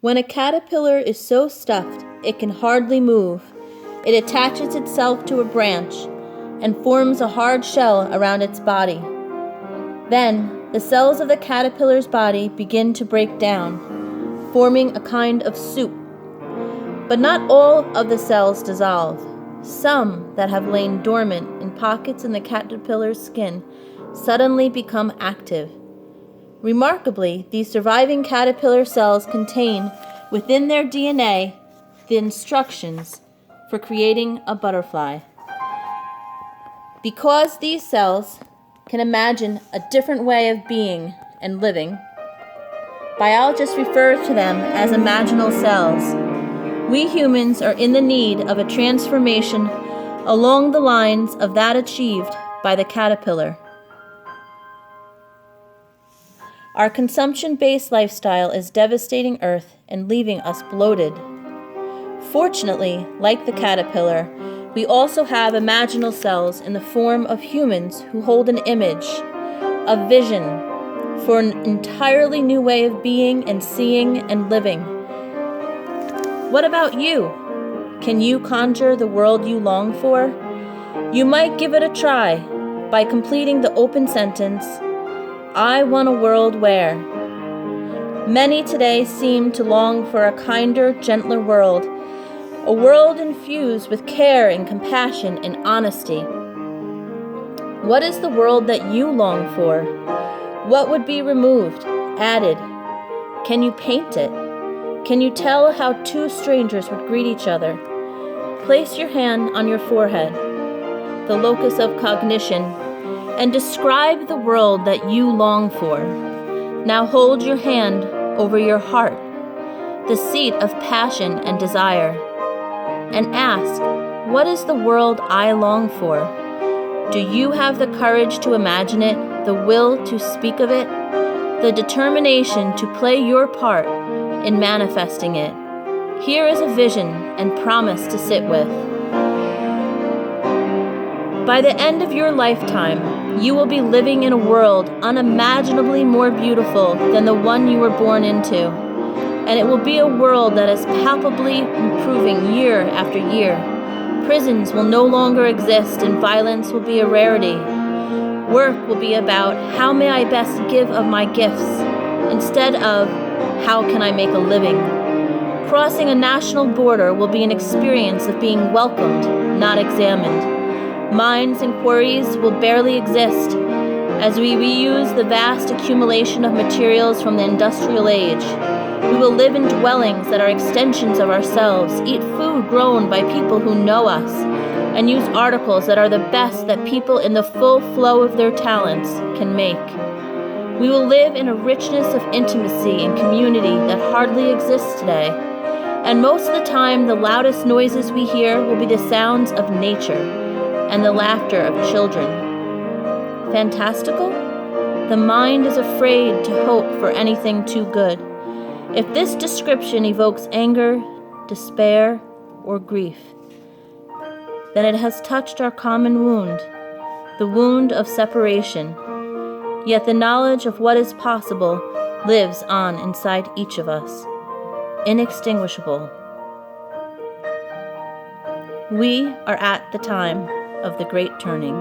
When a caterpillar is so stuffed it can hardly move, it attaches itself to a branch and forms a hard shell around its body. Then, the cells of the caterpillar's body begin to break down, forming a kind of soup. But not all of the cells dissolve. Some that have lain dormant in pockets in the caterpillar's skin suddenly become active. Remarkably, these surviving caterpillar cells contain within their DNA the instructions for creating a butterfly. Because these cells can imagine a different way of being and living, biologists refer to them as imaginal cells. We humans are in the need of a transformation along the lines of that achieved by the caterpillar. Our consumption-based lifestyle is devastating Earth and leaving us bloated. Fortunately, like the caterpillar, we also have imaginal cells in the form of humans who hold an image, a vision for an entirely new way of being and seeing and living. What about you? Can you conjure the world you long for? You might give it a try by completing the open sentence, I want a world where. Many today seem to long for a kinder, gentler world, a world infused with care and compassion and honesty. What is the world that you long for? What would be removed, added? Can you paint it? Can you tell how two strangers would greet each other? Place your hand on your forehead, the locus of cognition, and describe the world that you long for. Now hold your hand over your heart, the seat of passion and desire, and ask, what is the world I long for? Do you have the courage to imagine it, the will to speak of it, the determination to play your part in manifesting it? Here is a vision and promise to sit with. By the end of your lifetime, you will be living in a world unimaginably more beautiful than the one you were born into, and it will be a world that is palpably improving year after year. Prisons will no longer exist and violence will be a rarity. Work will be about how may I best give of my gifts instead of how can I make a living. Crossing a national border will be an experience of being welcomed, not examined. Mines and quarries will barely exist as we reuse the vast accumulation of materials from the industrial age. We will live in dwellings that are extensions of ourselves, eat food grown by people who know us, and use articles that are the best that people in the full flow of their talents can make. We will live in a richness of intimacy and community that hardly exists today. And most of the time, the loudest noises we hear will be the sounds of nature and the laughter of children. Fantastical? The mind is afraid to hope for anything too good. If this description evokes anger, despair, or grief, then it has touched our common wound, the wound of separation. Yet the knowledge of what is possible lives on inside each of us, inextinguishable. We are at the time of the great turning.